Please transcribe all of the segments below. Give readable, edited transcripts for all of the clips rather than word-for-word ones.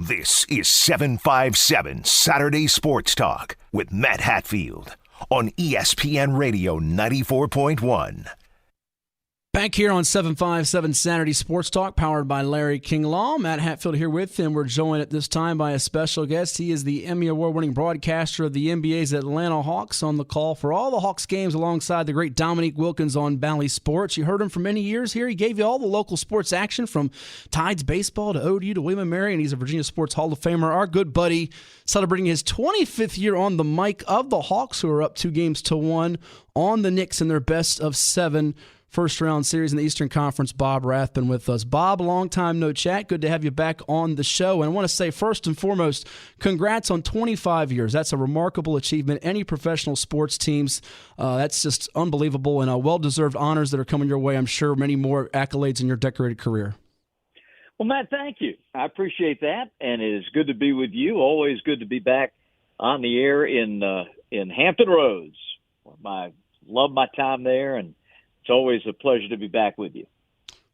This is 757 Saturday Sports Talk with Matt Hatfield on ESPN Radio 94.1. Back here on 757 Saturday Sports Talk, powered by Larry King Law. Matt Hatfield here with him. We're joined at this time by a special guest. He is the Emmy Award-winning broadcaster of the NBA's Atlanta Hawks, on the call for all the Hawks games alongside the great Dominique Wilkins on Bally Sports. You heard him for many years here. He gave you all the local sports action from Tides baseball to ODU to William & Mary, and he's a Virginia Sports Hall of Famer. Our good buddy celebrating his 25th year on the mic of the Hawks, who are up 2-1 on the Knicks in their best of 7 first-round series in the Eastern Conference. Bob Rathbun with us. Bob, long time no chat. Good to have you back on the show. And I want to say, first and foremost, congrats on 25 years. That's a remarkable achievement. Any professional sports teams, that's just unbelievable, and well-deserved honors that are coming your way. I'm sure many more accolades in your decorated career. Well, Matt, thank you. I appreciate that, and it is good to be with you. Always good to be back on the air in Hampton Roads. Love my time there, and it's always a pleasure to be back with you.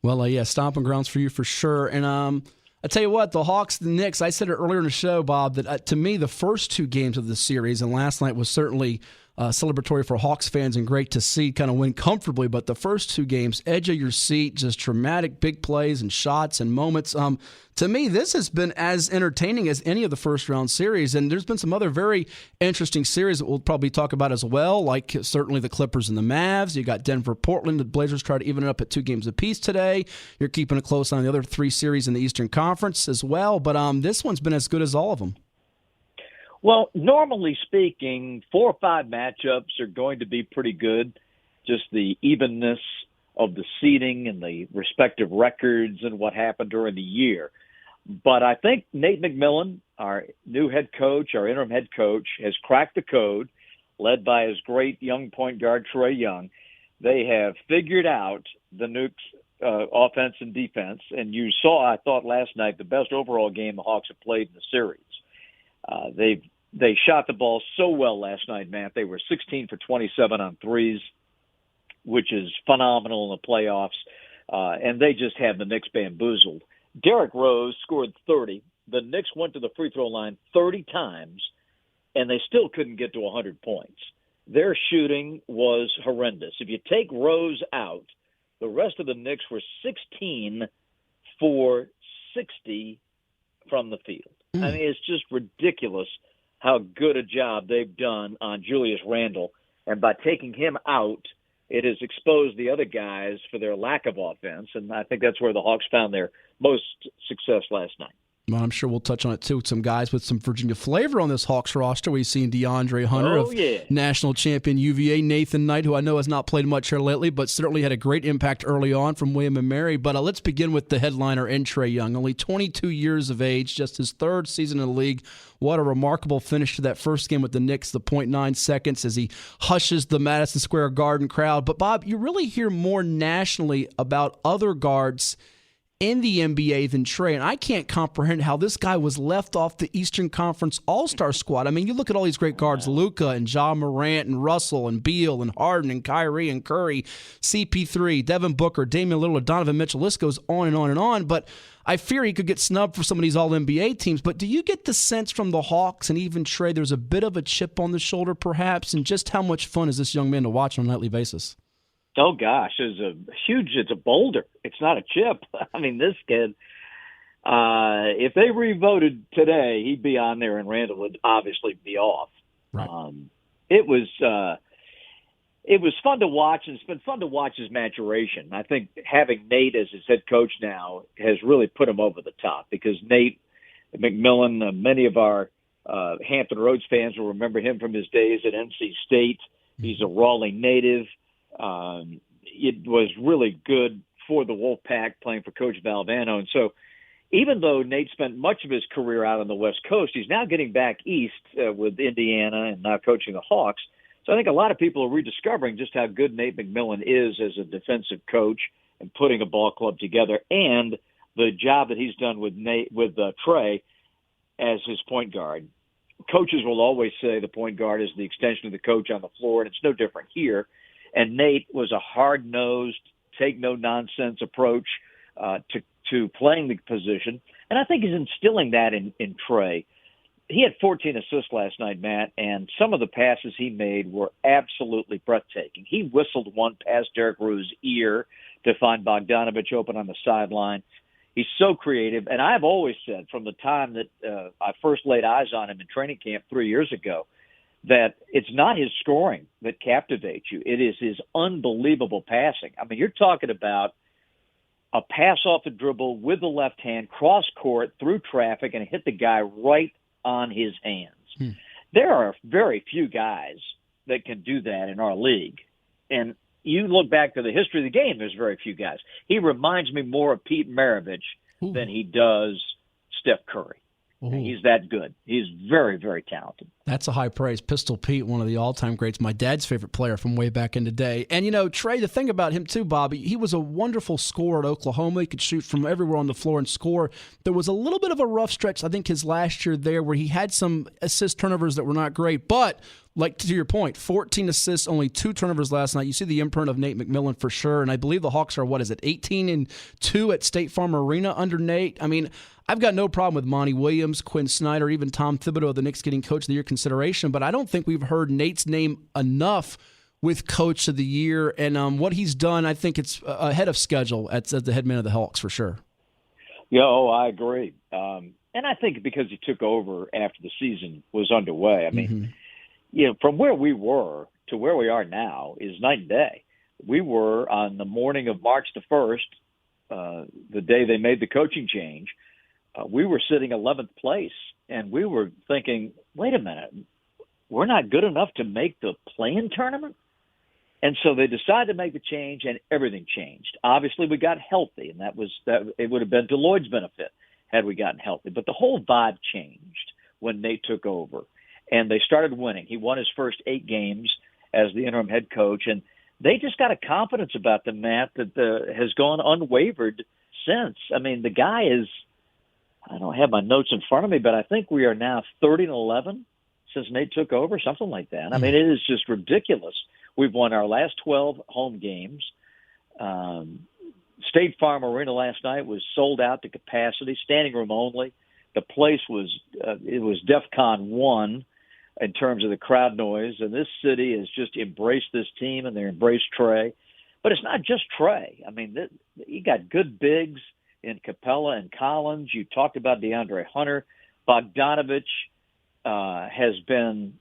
Well, yeah, stomping grounds for you for sure. And I tell you what, the Hawks, the Knicks, I said it earlier in the show, Bob, that to me the first 2 games of the series, and last night was certainly celebratory for Hawks fans and great to see kind of win comfortably, but the first 2 games, edge of your seat, just dramatic big plays and shots and moments. To me, this has been as entertaining as any of the first-round series, and there's been some other very interesting series that we'll probably talk about as well, like certainly the Clippers and the Mavs. You got Denver, Portland. The Blazers try to even it up at 2 games apiece today. You're keeping it close on the other 3 series in the Eastern Conference as well, but this one's been as good as all of them. Well, normally speaking, 4 or 5 matchups are going to be pretty good. Just the evenness of the seeding and the respective records and what happened during the year. But I think Nate McMillan, our new head coach, our interim head coach, has cracked the code, led by his great young point guard, Trae Young. They have figured out the Knicks' offense and defense. And you saw, I thought, last night, the best overall game the Hawks have played in the series. They shot the ball so well last night, Matt. They were 16 for 27 on threes, which is phenomenal in the playoffs. And they just had the Knicks bamboozled. Derrick Rose scored 30. The Knicks went to the free throw line 30 times, and they still couldn't get to 100 points. Their shooting was horrendous. If you take Rose out, the rest of the Knicks were 16 for 60 from the field. I mean, it's just ridiculous how good a job they've done on Julius Randle. And by taking him out, it has exposed the other guys for their lack of offense. And I think that's where the Hawks found their most success last night. Well, I'm sure we'll touch on it, too. Some guys with some Virginia flavor on this Hawks roster. We've seen DeAndre Hunter of national champion UVA, Nathan Knight, who I know has not played much here lately, but certainly had a great impact early on from William & Mary. But let's begin with the headliner and Trae Young. Only 22 years of age, just his 3rd season in the league. What a remarkable finish to that first game with the Knicks, the 0.9 seconds as he hushes the Madison Square Garden crowd. But, Bob, you really hear more nationally about other guards in the NBA than Trae, and I can't comprehend how this guy was left off the Eastern Conference All-Star squad. I mean, you look at all these great guards, Luka and Ja Morant and Russell and Beal and Harden and Kyrie and Curry, CP3, Devin Booker, Damian Lillard, Donovan Mitchell. List goes on and on and on, but I fear he could get snubbed for some of these All-NBA teams. But do you get the sense from the Hawks and even Trae there's a bit of a chip on the shoulder perhaps, and just how much fun is this young man to watch on a nightly basis? Oh, gosh, it's a boulder. It's not a chip. I mean, this kid, if they re-voted today, he'd be on there and Randall would obviously be off. Right. It was fun to watch, and it's been fun to watch his maturation. I think having Nate as his head coach now has really put him over the top because Nate McMillan, many of our Hampton Roads fans will remember him from his days at NC State. He's a Raleigh native. It was really good for the Wolfpack playing for Coach Valvano. And so even though Nate spent much of his career out on the West Coast, he's now getting back east with Indiana and now coaching the Hawks. So I think a lot of people are rediscovering just how good Nate McMillan is as a defensive coach and putting a ball club together, and the job that he's done with Trae as his point guard. Coaches will always say the point guard is the extension of the coach on the floor, and it's no different here. And Nate was a hard-nosed, take-no-nonsense approach to playing the position. And I think he's instilling that in Trae. He had 14 assists last night, Matt, and some of the passes he made were absolutely breathtaking. He whistled one past Derrick Rose's ear to find Bogdanovich open on the sideline. He's so creative, and I've always said from the time that I first laid eyes on him in training camp 3 years ago that it's not his scoring that captivates you. It is his unbelievable passing. I mean, you're talking about a pass off the dribble with the left hand, cross court, through traffic, and hit the guy right on his hands. There are very few guys that can do that in our league. And you look back to the history of the game, there's very few guys. He reminds me more of Pete Maravich than he does Steph Curry. He's that good. He's very, very talented. That's a high praise. Pistol Pete, one of the all-time greats, my dad's favorite player from way back in the day. And, Trae, the thing about him too, Bobby, he was a wonderful scorer at Oklahoma. He could shoot from everywhere on the floor and score. There was a little bit of a rough stretch, I think, his last year there where he had some assist turnovers that were not great. But, like to your point, 14 assists, only 2 turnovers last night. You see the imprint of Nate McMillan for sure. And I believe the Hawks are, 18-2 at State Farm Arena under Nate? I mean, I've got no problem with Monty Williams, Quinn Snyder, even Tom Thibodeau of the Knicks getting Coach of the Year consideration, but I don't think we've heard Nate's name enough with Coach of the Year. And what he's done, I think it's ahead of schedule as the head man of the Hawks for sure. Yeah, I agree. And I think because he took over after the season was underway. I mean, from where we were to where we are now is night and day. We were on the morning of March the 1st, the day they made the coaching change. We were sitting 11th place, and we were thinking, wait a minute, we're not good enough to make the play-in tournament? And so they decided to make the change, and everything changed. Obviously, we got healthy, and that it would have been to Lloyd's benefit had we gotten healthy. But the whole vibe changed when Nate took over, and they started winning. He won his first 8 games as the interim head coach, and they just got a confidence about them, Matt, that has gone unwavered since. I mean, the guy is – I don't have my notes in front of me, but I think we are now 30-11 since Nate took over, something like that. I mean, it is just ridiculous. We've won our last 12 home games. State Farm Arena last night was sold out to capacity, standing room only. The place was it was DEFCON 1 in terms of the crowd noise, and this city has just embraced this team, and they embraced Trae. But it's not just Trae. I mean, you got good bigs in Capella and Collins. You talked about DeAndre Hunter. Bogdanovich has been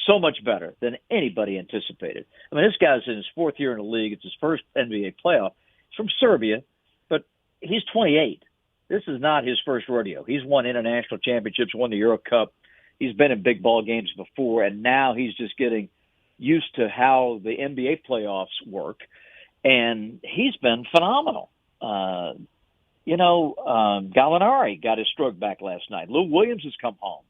so much better than anybody anticipated. I mean, this guy's in his 4th year in the league. It's his first NBA playoff. He's from Serbia, but he's 28. This is not his first rodeo. He's won international championships, won the Euro Cup. He's been in big ball games before, and now he's just getting used to how the NBA playoffs work, and he's been phenomenal. Gallinari got his stroke back last night. Lou Williams has come home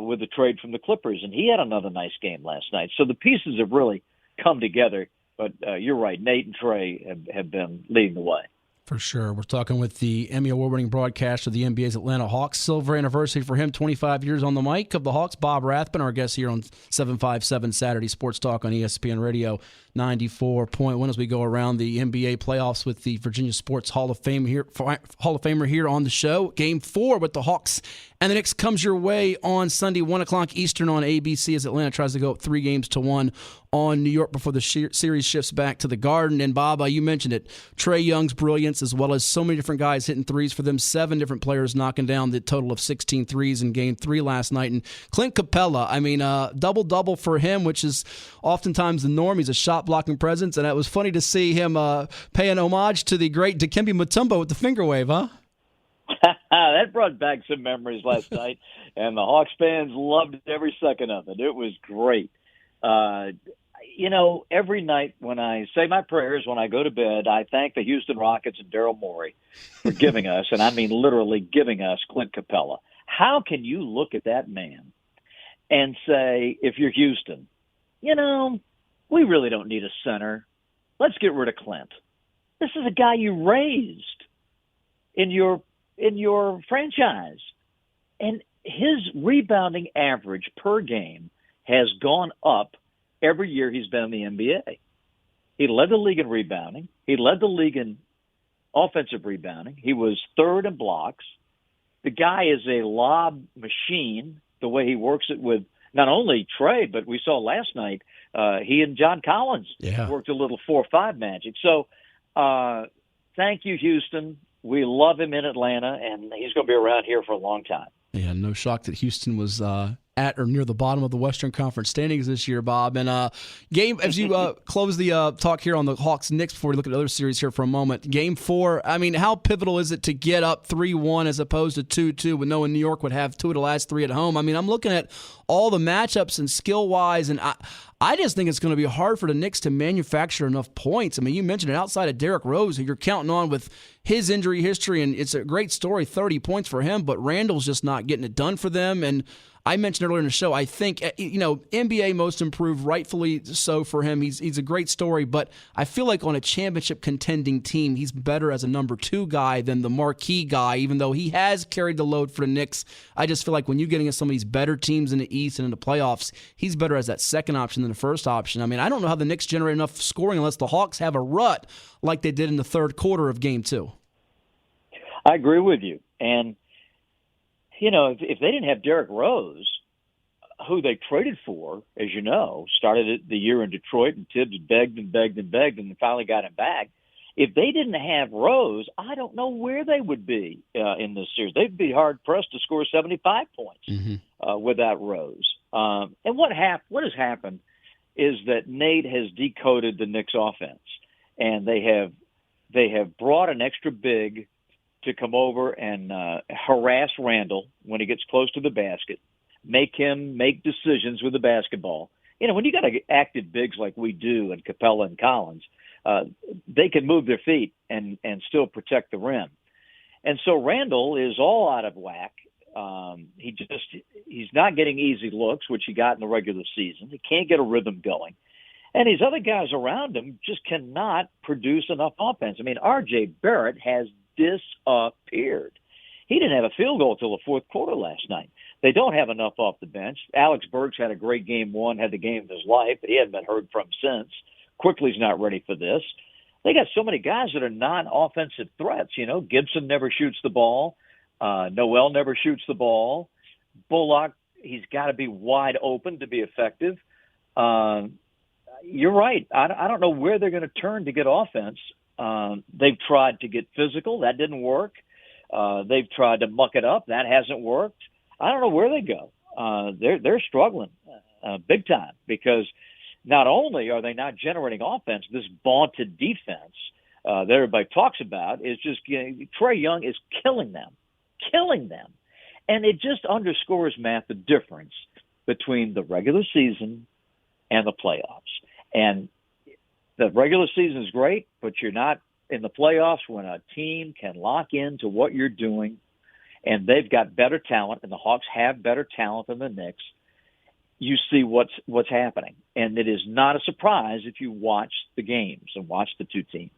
with the trade from the Clippers, and he had another nice game last night. So the pieces have really come together. But you're right, Nate and Trae have been leading the way. For sure. We're talking with the Emmy Award-winning broadcaster of the NBA's Atlanta Hawks. Silver anniversary for him, 25 years on the mic of the Hawks. Bob Rathbun, our guest here on 757 Saturday Sports Talk on ESPN Radio 94.1 as we go around the NBA playoffs with the Virginia Sports Hall of Famer here on the show. Game 4 with the Hawks and the Knicks comes your way on Sunday, 1 o'clock Eastern on ABC as Atlanta tries to go up 3-1 on New York before the series shifts back to the Garden. And, Bob, you mentioned it, Trae Young's brilliance as well as so many different guys hitting threes for them, 7 different players knocking down the total of 16 threes in Game 3 last night. And Clint Capella, double-double for him, which is oftentimes the norm. He's a shot-blocking presence, and it was funny to see him paying homage to the great Dikembe Mutombo with the finger wave, huh? That brought back some memories last night, and the Hawks fans loved every second of it. It was great. Every night when I say my prayers, when I go to bed, I thank the Houston Rockets and Daryl Morey for giving us, and I mean literally giving us, Clint Capella. How can you look at that man and say, if you're Houston, we really don't need a center. Let's get rid of Clint. This is a guy you raised in your franchise. And his rebounding average per game has gone up every year he's been in the NBA. He led the league in rebounding. He led the league in offensive rebounding. He was third in blocks. The guy is a lob machine, the way he works it with not only Trae, but we saw last night he and John Collins worked a little 4-5 magic. So thank you, Houston. We love him in Atlanta, and he's going to be around here for a long time. Yeah, no shock that Houston was at or near the bottom of the Western Conference standings this year, Bob. And game, as you close the talk here on the Hawks-Knicks before we look at other series here for a moment, Game 4, I mean, how pivotal is it to get up 3-1 as opposed to 2-2 with knowing New York would have 2 of the last 3 at home? I mean, I'm looking at all the matchups and skill-wise, and I just think it's going to be hard for the Knicks to manufacture enough points. I mean, you mentioned it, outside of Derrick Rose, who you're counting on with his injury history, and it's a great story, 30 points for him, but Randall's just not getting it done for them. And I mentioned earlier in the show, I think, NBA most improved, rightfully so for him. He's a great story, but I feel like on a championship contending team, he's better as a number 2 guy than the marquee guy, even though he has carried the load for the Knicks. I just feel like when you get against some of these better teams in the East and in the playoffs, he's better as that second option than the first option. I mean, I don't know how the Knicks generate enough scoring unless the Hawks have a rut like they did in the third quarter of Game 2. I agree with you. And if they didn't have Derrick Rose, who they traded for, as you know, started the year in Detroit, and Tibbs begged and begged and begged and finally got him back. If they didn't have Rose, I don't know where they would be in this series. They'd be hard-pressed to score 75 points without Rose. And what has happened is that Nate has decoded the Knicks offense, and they have brought an extra big to come over and harass Randall when he gets close to the basket, make him make decisions with the basketball. When you got active bigs like we do and Capella and Collins, they can move their feet and still protect the rim. And so Randall is all out of whack. He's not getting easy looks, which he got in the regular season. He can't get a rhythm going. And these other guys around him just cannot produce enough offense. I mean, R.J. Barrett has disappeared. He didn't have a field goal till the fourth quarter last night. They don't have enough off the bench. Alex Burks had a great Game 1, had the game of his life, but he hasn't been heard from since. Quickly's not ready for this. They got so many guys that are non-offensive threats. Gibson never shoots the ball. Noel never shoots the ball. Bullock, he's got to be wide open to be effective. You're right. I don't know where they're going to turn to get offense. They've tried to get physical. That didn't work. They've tried to muck it up. That hasn't worked. I don't know where they go. They're struggling big time because not only are they not generating offense, this vaunted defense that everybody talks about is just Trae Young is killing them. And it just underscores, Matt, the difference between the regular season and the playoffs. And the regular season is great, but you're not in the playoffs when a team can lock into what you're doing, and they've got better talent, and the Hawks have better talent than the Knicks. You see what's happening. And it is not a surprise if you watch the games and watch the two teams.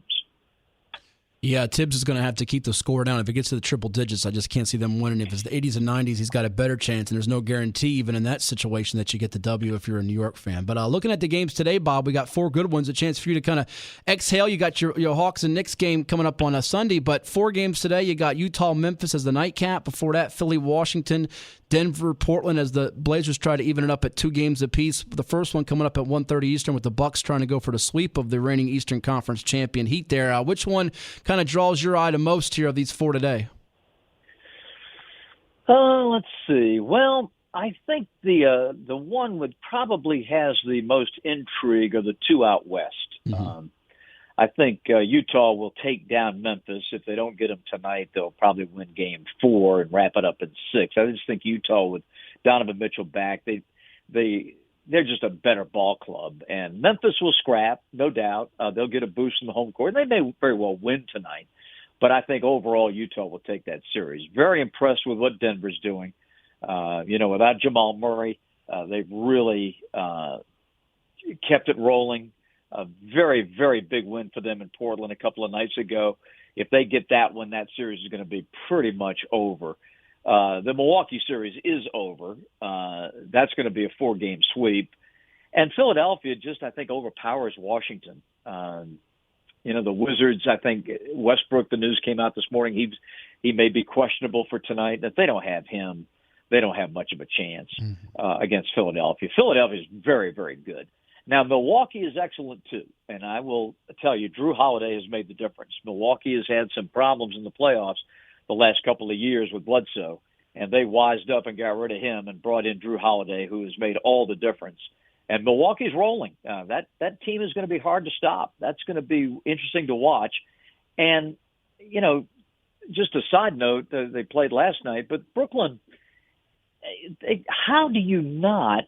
Yeah, Tibbs is going to have to keep the score down. If it gets to the triple digits, I just can't see them winning. If it's the 80s and 90s, he's got a better chance, and there's no guarantee even in that situation that you get the W if you're a New York fan. But looking at the games today, Bob, we got 4 good ones, a chance for you to kind of exhale. You got your Hawks and Knicks game coming up on a Sunday, but 4 games today. You got Utah-Memphis as the nightcap. Before that, Philly-Washington, Denver-Portland as the Blazers try to even it up at 2 games apiece. The first one coming up at 1:30 Eastern with the Bucks trying to go for the sweep of the reigning Eastern Conference champion Heat there. Which one kind of draws your eye the most here of these 4 today? Let's see. Well, I think the one that probably has the most intrigue are the 2 out west. Mm-hmm. I think Utah will take down Memphis. If they don't get them tonight, they'll probably win Game 4 and wrap it up in 6. I just think Utah, with Donovan Mitchell back, they're just a better ball club. And Memphis will scrap, no doubt. They'll get a boost in the home court. They may very well win tonight. But I think overall Utah will take that series. Very impressed with what Denver's doing. Without Jamal Murray, they've really kept it rolling. A very, very big win for them in Portland a couple of nights ago. If they get that one, that series is going to be pretty much over. The Milwaukee series is over. That's going to be a 4-game sweep. And Philadelphia just, I think, overpowers Washington. The Wizards, I think Westbrook, the news came out this morning, he may be questionable for tonight. If they don't have him, they don't have much of a chance against Philadelphia. Philadelphia is very, very good. Now, Milwaukee is excellent too, and I will tell you, Drew Holiday has made the difference. Milwaukee has had some problems in the playoffs the last couple of years with Bledsoe, and they wised up and got rid of him and brought in Drew Holiday, who has made all the difference. And Milwaukee's rolling. That team is going to be hard to stop. That's going to be interesting to watch. And, just a side note, they played last night, but Brooklyn, how do you not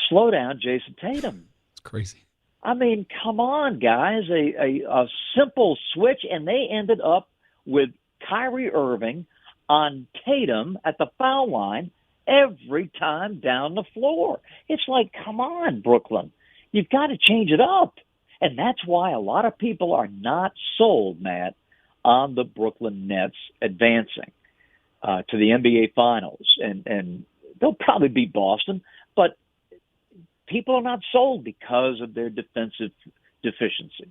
slow down Jason Tatum? It's crazy. I mean, come on, guys. A simple switch, and they ended up with Kyrie Irving on Tatum at the foul line every time down the floor. It's like, come on, Brooklyn. You've got to change it up. And that's why a lot of people are not sold, Matt, on the Brooklyn Nets advancing to the NBA Finals. And they'll probably beat Boston, but people are not sold because of their defensive deficiencies.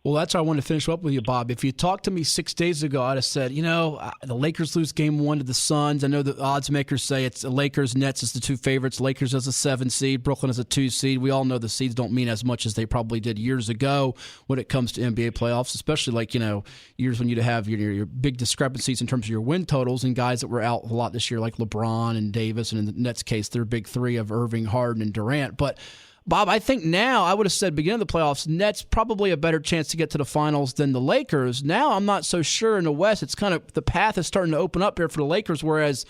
Well, that's how I wanted to finish up with you, Bob. If you talked to me 6 days ago, I'd have said, the Lakers lose game 1 to the Suns. I know the odds makers say it's the Lakers, Nets as the 2 favorites. Lakers as a 7 seed, Brooklyn as a 2 seed. We all know the seeds don't mean as much as they probably did years ago when it comes to NBA playoffs, especially years when you'd have your big discrepancies in terms of your win totals and guys that were out a lot this year like LeBron and Davis, and in the Nets case, their big 3 of Irving, Harden, and Durant. But Bob, I think now, I would have said beginning of the playoffs, Nets probably a better chance to get to the finals than the Lakers. Now I'm not so sure in the West. It's kind of the path is starting to open up here for the Lakers, whereas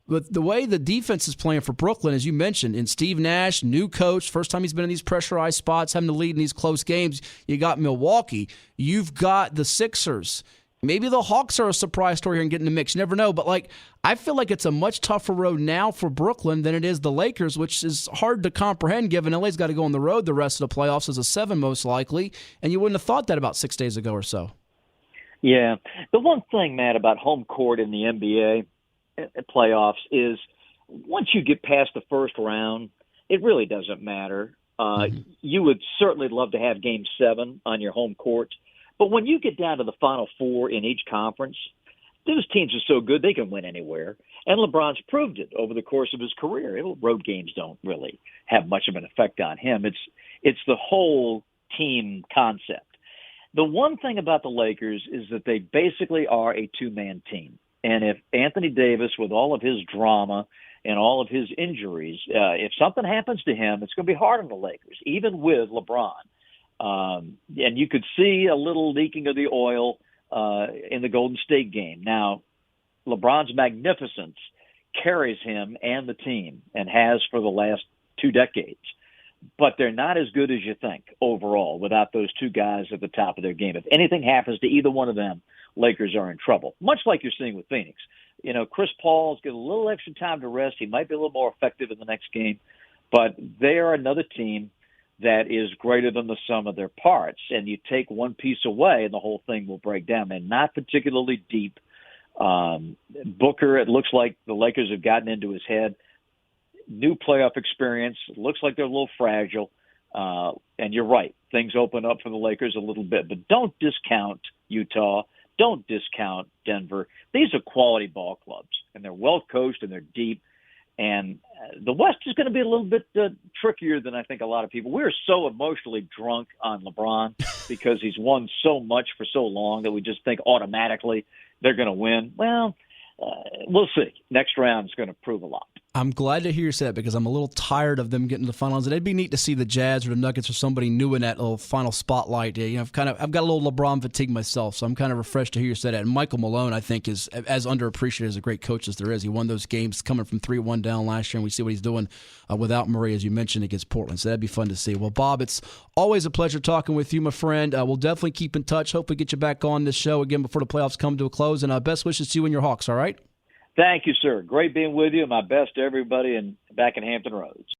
with the way the defense is playing for Brooklyn, as you mentioned, in Steve Nash, new coach, first time he's been in these pressurized spots, having to lead in these close games, you got Milwaukee. You've got the Sixers. Maybe the Hawks are a surprise story here and get in the mix. You never know. But, I feel like it's a much tougher road now for Brooklyn than it is the Lakers, which is hard to comprehend given LA's got to go on the road the rest of the playoffs as a 7 most likely. And you wouldn't have thought that about 6 days ago or so. Yeah. The one thing, Matt, about home court in the NBA playoffs is once you get past the first round, it really doesn't matter. You would certainly love to have Game 7 on your home court. But when you get down to the Final Four in each conference, those teams are so good they can win anywhere. And LeBron's proved it over the course of his career. Road games don't really have much of an effect on him. It's the whole team concept. The one thing about the Lakers is that they basically are a 2-man team. And if Anthony Davis, with all of his drama and all of his injuries, if something happens to him, it's going to be hard on the Lakers, even with LeBron. And you could see a little leaking of the oil in the Golden State game. Now, LeBron's magnificence carries him and the team and has for the last 2 decades. But they're not as good as you think overall without those 2 guys at the top of their game. If anything happens to either one of them, Lakers are in trouble, much like you're seeing with Phoenix. Chris Paul's got a little extra time to rest. He might be a little more effective in the next game. But they are another team that is greater than the sum of their parts. And you take one piece away and the whole thing will break down. They're not particularly deep. Booker, it looks like the Lakers have gotten into his head. New playoff experience. It looks like they're a little fragile. And you're right. Things open up for the Lakers a little bit. But don't discount Utah. Don't discount Denver. These are quality ball clubs. And they're well coached and they're deep. And the West is going to be a little bit trickier than I think a lot of people. We're so emotionally drunk on LeBron because he's won so much for so long that we just think automatically they're going to win. Well, we'll see. Next round is going to prove a lot. I'm glad to hear you say that because I'm a little tired of them getting to the finals. And it'd be neat to see the Jazz or the Nuggets or somebody new in that little final spotlight. I've got a little LeBron fatigue myself, so I'm kind of refreshed to hear you say that. And Michael Malone, I think, is as underappreciated as a great coach as there is. He won those games coming from 3-1 down last year, and we see what he's doing without Murray, as you mentioned, against Portland. So that'd be fun to see. Well, Bob, it's always a pleasure talking with you, my friend. We'll definitely keep in touch. Hopefully get you back on this show again before the playoffs come to a close. And best wishes to you and your Hawks, all right? Thank you, sir. Great being with you. My best to everybody back in Hampton Roads.